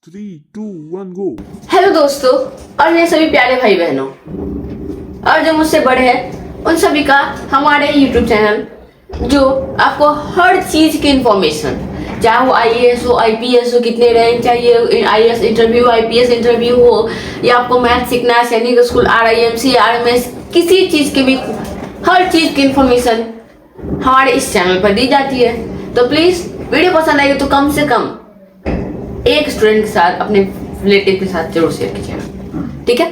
3, 2, 1 गो। Hello दोस्तों और मेरे सभी प्यारे भाई बहनों और जो मुझसे बड़े हैं उन सभी का हमारे YouTube चैनल जो आपको हर चीज की इंफॉर्मेशन, चाहे वो IAS हो, IPS हो, कितने रैंक चाहिए, IAS इंटरव्यू, IPS इंटरव्यू हो, या आपको मैथ सीखना है, सैनिक स्कूल, RIMC, RMS, किसी चीज की भी हर चीज की इंफॉर्मेशन हमारे इस चैनल पर दी जाती है। तो प्लीज वीडियो पसंद आएगी तो कम से कम एक स्टूडेंट के साथ, अपने रिलेटिव के साथ जरूर शेयर कीजिएगा, ठीक है।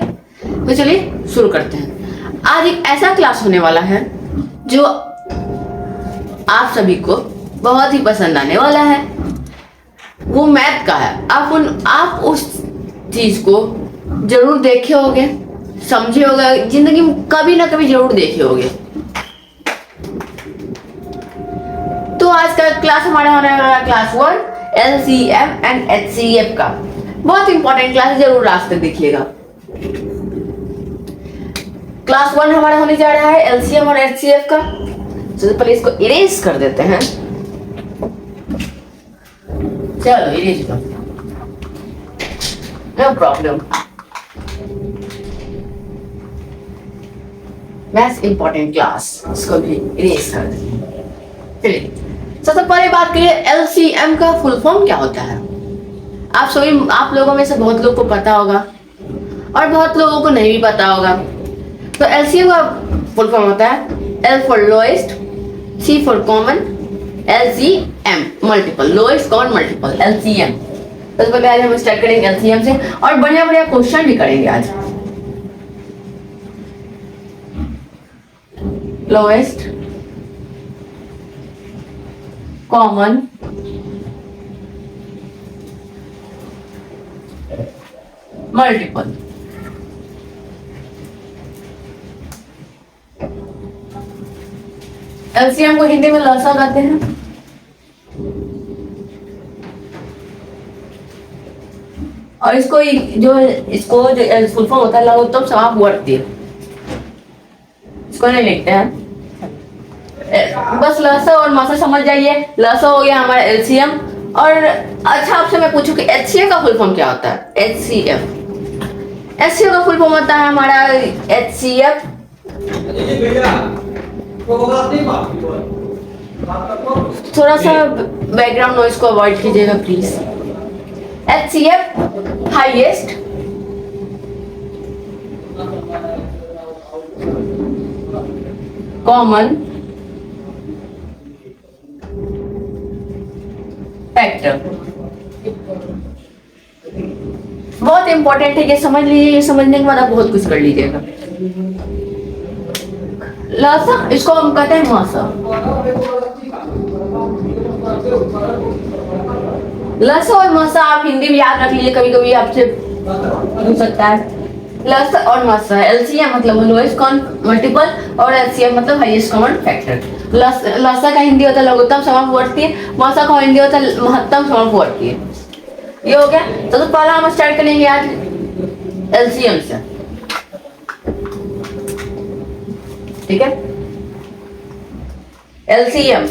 तो चलिए शुरू करते हैं। आज एक ऐसा क्लास होने वाला है जो आप सभी को बहुत ही पसंद आने वाला है। वो मैथ का है। आप उस चीज को जरूर देखे होंगे, समझे होगा, जिंदगी में कभी ना कभी जरूर देखे होंगे। तो आज का क्लास हमारा होने वाला क्लास 1 LCM एंड HCF का बहुत इंपॉर्टेंट क्लास है, जरूर लास्ट तक देखिएगा। क्लास 1 हमारा होने जा रहा है LCM और HCF का। तो पहले इसको इरेज कर देते हैं। चलो इरेज कर, no problem. Maths important class, इसको भी इरेज कर देते हैं। चलिए सबसे पहले बात करिए LCM का फुल फॉर्म क्या होता है। आप लोगों में से बहुत लोगों को पता होगा और बहुत लोगों को नहीं भी पता होगा। तो LCM का फुल फॉर्म होता है L for lowest, C for common, LCM multiple, lowest common multiple, LCM। तो पहले आज हम स्टार्ट करेंगे LCM से और बढ़िया बढ़िया क्वेश्चन भी करेंगे आज। Lowest, common, multiple. LCM को हिंदी में लसा कहते हैं। और इसको जो फुल फॉर्म होता है लघुत्तम समाप्त वर्ती, इसको नहीं लिखते हैं। बस लसा और मसा समझ जाइए। लसा हो गया हमारा LCM। और अच्छा आपसे मैं पूछूं कि HCF का फुल फॉर्म क्या होता है। HCF का फुल फॉर्म होता है हमारा HCF थोड़ा सा बैकग्राउंड नॉइज को अवॉइड कीजिएगा please. HCF highest, common factor. बहुत इंपॉर्टेंट है, ये समझ लीजिए। ये समझने के बाद आप बहुत कुछ कर लीजिएगा। लसा, इसको हम कहते हैं मासा। लसा और मासा आप हिंदी में याद रख लीजिए, कभी कभी आपसे पूछ सकता है। लसा और मासा, LCM मतलब लोएस्ट कॉमन मल्टीपल और LCM मतलब हाईएस्ट कॉमन फैक्टर। लसा का हिंदी होता है लघुत्तम समापवर्ती, मासा का हिंदी होता है महत्तम समापवर्ती। ये हो गया। तो पहला हम स्टार्ट करेंगे आज LCM से, ठीक है। LCM,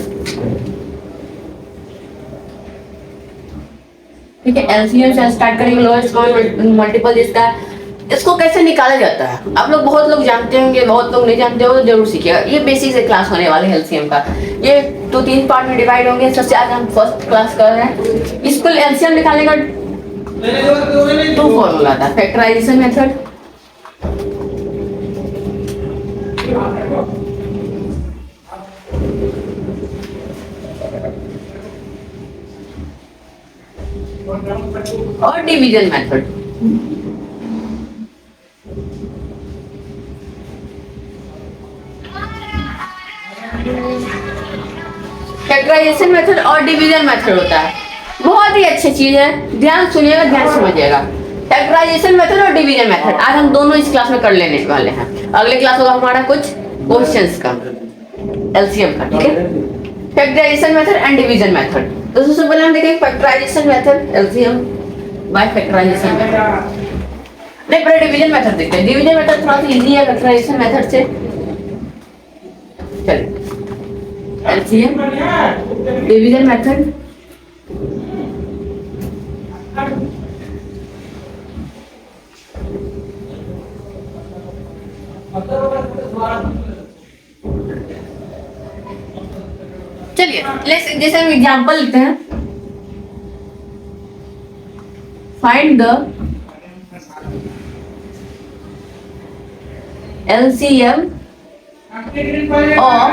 ठीक है। LCM से स्टार्ट करेंगे, लोएस्ट कॉमन मल्टीपल जिसका। इसको कैसे निकाला जाता है आप लोग बहुत लोग जानते होंगे, बहुत लोग नहीं जानते हो तो जरूर सीखिएगा। ये बेसिक से क्लास होने वाले है LCM का। ये 2-3 पार्ट में डिवाइड होंगे। सबसे आज हम फर्स्ट क्लास कर रहे हैं। इसको LCM निकालने का 2 फॉर्मूला था। फैक्टराइजेशन मेथड और डिवीजन मेथड। फैक्टराइजेशन मेथड और डिवीजन मेथड होता है, बहुत ही अच्छी चीज है। ध्यान सुनिएगा, ध्यान समझिएगा। फैक्टराइजेशन मेथड और डिवीजन मेथड आज हम दोनों इस क्लास में कर लेने वाले हैं। अगले क्लास होगा हमारा कुछ क्वेश्चंस का LCM का, ठीक है। Factorisation method and division method. तो सबसे पहले हम देखेंगे factorisation method LCM by factorisation method. नहीं, पहले डिवीजन मेथड देखते हैं। डिवीजन मेथड थोड़ा सा इजी है फैक्टराइजेशन मेथड से। चलिए LCM, डिवीजन मेथड जैसे हम एग्जाम्पल लिखते हैं, find the LCM of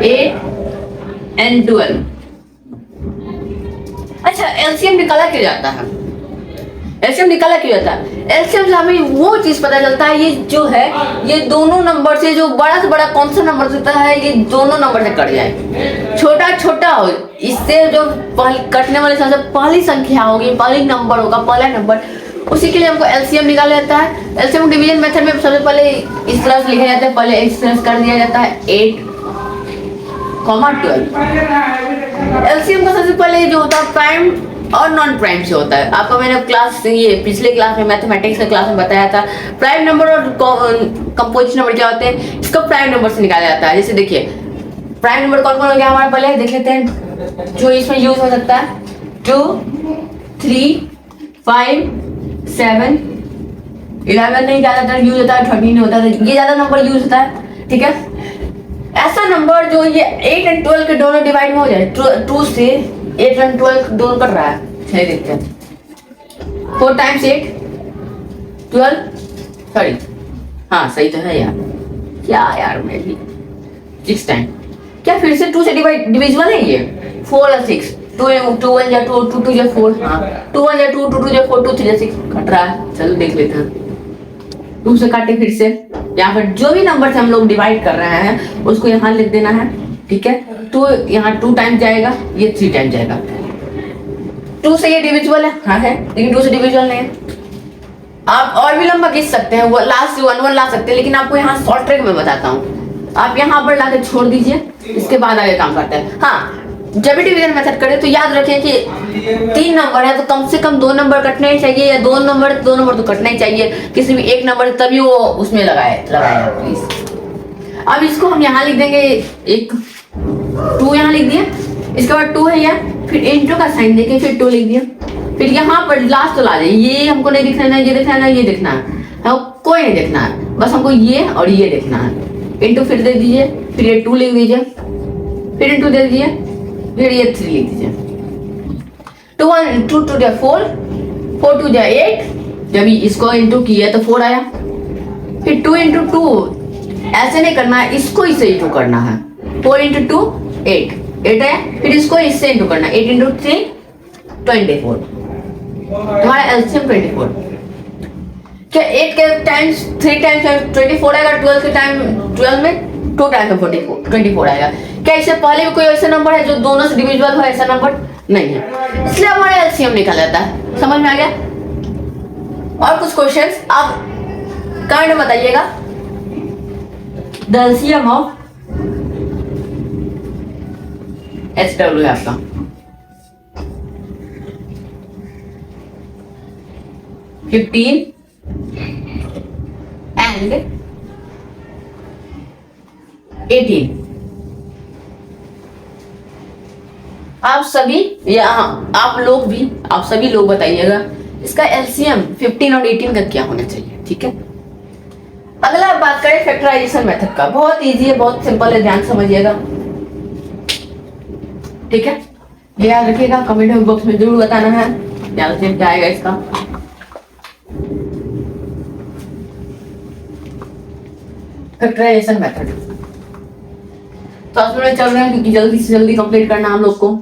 8 and 12। अच्छा, एलसीएम निकाला क्यों जाता है? एलसीएम निकाला क्यों जाता है? एलसीएम से हमें वो चीज पता चलता है, ये जो है ये दोनों नंबर से, जो बड़ा से बड़ा कौन सा नंबर होता है, ये दोनों नंबर से कट जाए, छोटा छोटा हो, इससे जो कटने वाले सबसे पहली संख्या होगी, पहली नंबर होगा, पहला नंबर, उसी के लिए हमको एलसीएम निकाला जाता है। एलसीएम डिवीजन मेथड में सबसे पहले इस तरह से लिखा जाता है, पहले इस तरह से कर दिया जाता है 8, 12। एलसीएम का सबसे पहले जो होता है प्राइम और नॉन प्राइम से होता है। आपको मैंने क्लास ये पिछले क्लास में मैथमेटिक्स के क्लास में बताया था, प्राइम नंबर और कंपोजिट नंबर क्या होते हैं, इसको प्राइम नंबर से निकाला जाता है। जैसे देखिए प्राइम नंबर कौन कौन हो गया हमारा, पहले देख लेते हैं जो इसमें यूज हो सकता है। 2, 3, 5, 7, 11 नहीं ज्यादातर यूज होता है, 13 होता है, ये ज्यादा नंबर यूज होता है। ठीक है, ऐसा नंबर जो ये 8 और 12 के दोनों डिवाइड में हो जाए, 2 से 8 और 12 दोनों कट रहा है, सही देखते हैं। 4 टाइम्स 8 12, सॉरी हाँ सही तो है यार, क्या यार मैं भी 6 टाइम, क्या फिर से 2 से डिविजिबल है ये? 4 और 6, 2 1 या 2 2 2 या 4, हाँ 2 1 या 2 2 2 या 4 2 3 या 6 कट रहा है। चलो देख लेते हैं, 2 से काटे फिर से, यहाँ पर जो भी नंबर से हम लोग डिवाइड कर रहे हैं उसको यहाँ लिख देना है। ठीक है, तो यहाँ 2 टाइम जाएगा, ये 3 टाइम जाएगा। 2 से ये डिविजिबल है, हाँ है, लेकिन 2 से डिविजिबल नहीं है। आप और भी लंबा खींच सकते हैं, वो लास्ट 1 1 ला सकते हैं, लेकिन आपको यहाँ शॉर्ट ट्रिक में बताता हूँ। आप यहाँ पर लाके छोड़ दीजिए, इसके बाद आगे काम करते हैं। हाँ, जब भी डिवीजन मेथड करें तो याद रखें कि 3 नंबर है तो कम से कम 2 नंबर कटने ही चाहिए, या 2 नंबर तो कटना ही चाहिए, किसी भी एक नंबर तभी वो उसमें लगाए प्लीज। अब इसको हम यहाँ लिख देंगे, एक 2 यहाँ लिख दिया, इसके बाद 2 है यहाँ, फिर इंटू का साइन देके फिर 2 लिख दिया, फिर यहाँ पर लास्ट तो ला जाए, ये हमको नहीं दिखना है, ये देखना है ना, ये देखना है, कोई नहीं देखना है, बस हमको ये और ये देखना है। इंटू फिर दे दीजिए, फिर ये 2 लिख दीजिए, फिर इंटू दे दीजिए, फिर ये 3 लिख दीजिए। 2 1 2 2 4, 4 2 8, जब इसको इंटू किया तो 4 आया। फिर 2 इंटू 2 ऐसे नहीं करना है, इसको इससे इंटू करना है। 4 इंटू 2 8, 8 आया, फिर इसको इससे इंटू करना है। 8 इंटू 3 24, तुम्हारा एलसीएम 24। क्या 8 के टाइम्स 3 टाइम्स 24 आएगा, 12 के टाइम 12 में 2 टाइम्स 24 आएगा। क्या इससे पहले भी कोई ऐसा नंबर है जो दोनों से डिविजिबल हो? ऐसा नंबर नहीं है, इसलिए हमारा एलसीएम निकाला जाता है। समझ में आ गया? और कुछ क्वेश्चंस आप कमेंट में बताइएगा। द एलसीएम ऑफ HW है आपका 15 and 18। आप सभी या आप लोग भी, आप सभी लोग बताइएगा इसका एलसीएम 15 और 18 का क्या होना चाहिए। ठीक है, अगला बात करें फैक्टराइजेशन मेथड का। बहुत इजी है, बहुत सिंपल है, ध्यान समझिएगा। ठीक है, ये याद रखिएगा, कमेंट बॉक्स में जरूर बताना है एलसीएम क्या आएगा इसका। फैक्टराइजेशन मेथड तो आज में चल रहे हैं क्योंकि जल्दी से जल्दी कंप्लीट करना हम लोग को।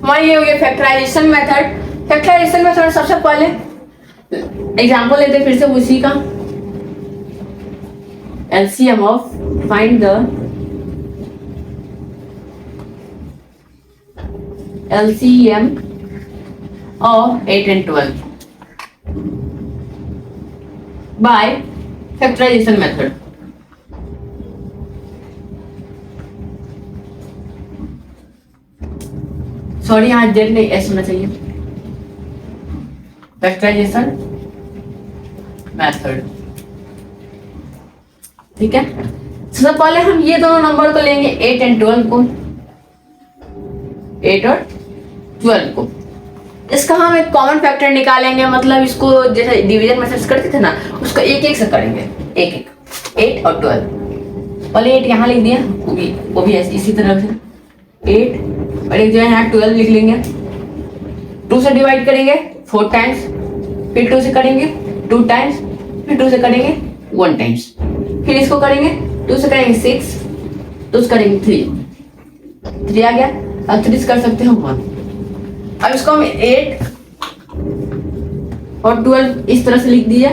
हमारी ये हो गया फैक्टराइजेशन मेथड। फैक्टराइजेशन मेथड सबसे पहले एग्जांपल लेते हैं फिर से उसी का। LCM of find the LCM of 8 and 12 by factorisation method. Sorry यहाँ जेड नहीं एस होना चाहिए। फैक्टराइजेशन मेथड, ठीक है। सबसे पहले हम ये दोनों नंबर को लेंगे 8 और 12 को, 8 और 12 को। इसका हम एक कॉमन फैक्टर निकालेंगे, मतलब इसको जैसे डिवीजन मेथड्स करते थे ना, उसको एक एक से करेंगे, एक एक, 8 और 12। पहले 8 यहाँ लिख दिया, वो भी ऐसे इसी तरह से 8 और एक जो है यहाँ 12 लिख लेंगे। 2 से डिवाइड करेंगे 4 टाइम्स, फिर 2 से करेंगे 2 टाइम्स, फिर 2 से करेंगे 1 टाइम्स, फिर इसको करेंगे 2 से करेंगे 6, 2 से करेंगे 3 आ गया। अब 3 से कर सकते हैं 1। अब इसको हम 8 और 12 इस तरह से लिख दिया।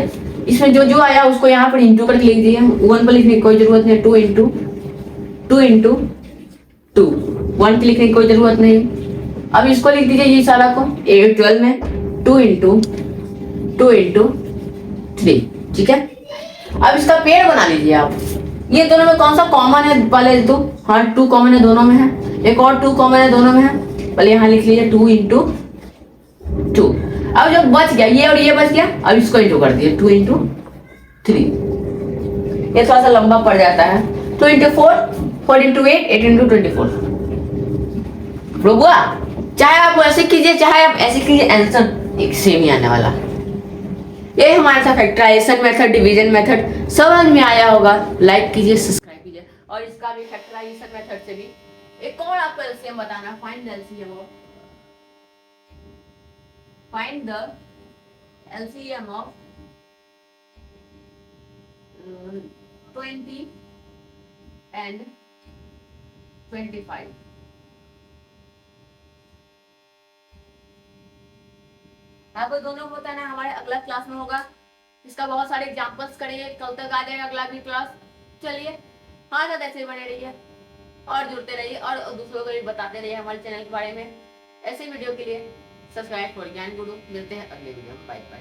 इसमें जो जो आया उसको यहाँ पर इंटू करके लिख दिया, 1 पर लिखने की कोई जरूरत नहीं, 2 इंटू 2 1 की लिखने की कोई जरूरत नहीं। अब इसको लिख दीजिए ये सारा को 8 12 में 2 इंटू 3, ठीक है। अब इसका पेड़ बना लीजिए आप। ये दोनों में कौन सा कॉमन है पहले तो, हाँ 2 कॉमन है दोनों में है, एक और 2 कॉमन है दोनों में है, पहले यहाँ लिख लीजिए 2 इंटू 2। अब जो बच गया ये और ये बच गया, अब इसको इंटू कर दिए 2 इंटू 3। ये थोड़ा सा लंबा पड़ जाता है, 2 इंटू 4 इंटू 8 इंटू 24। रोबुआ चाहे आप ऐसे कीजिए चाहे आप ऐसे कीजिए, आंसर एक सेम ही आने वाला। ये हमारे साथ फैक्टराइजेशन मेथड, डिवीजन मेथड समझ में आया होगा। लाइक कीजिए, सब्सक्राइब कीजिए। और इसका भी फैक्टराइजेशन मेथड से भी एक और आपको एलसीएम बताना, find the LCM of, find the LCM of 20 and 25। आपको दोनों होता है ना, हमारे अगला क्लास में होगा, इसका बहुत सारे एग्जांपल्स करेंगे, कल तक आ जाएगा अगला भी क्लास। चलिए हाँ साथ ऐसे ही बने रहिए और जुड़ते रहिए और दूसरों को भी बताते रहिए हमारे चैनल के बारे में। ऐसे वीडियो के लिए सब्सक्राइब फॉर ज्ञान गुरु। मिलते हैं अगले वीडियो में, बाय बाय।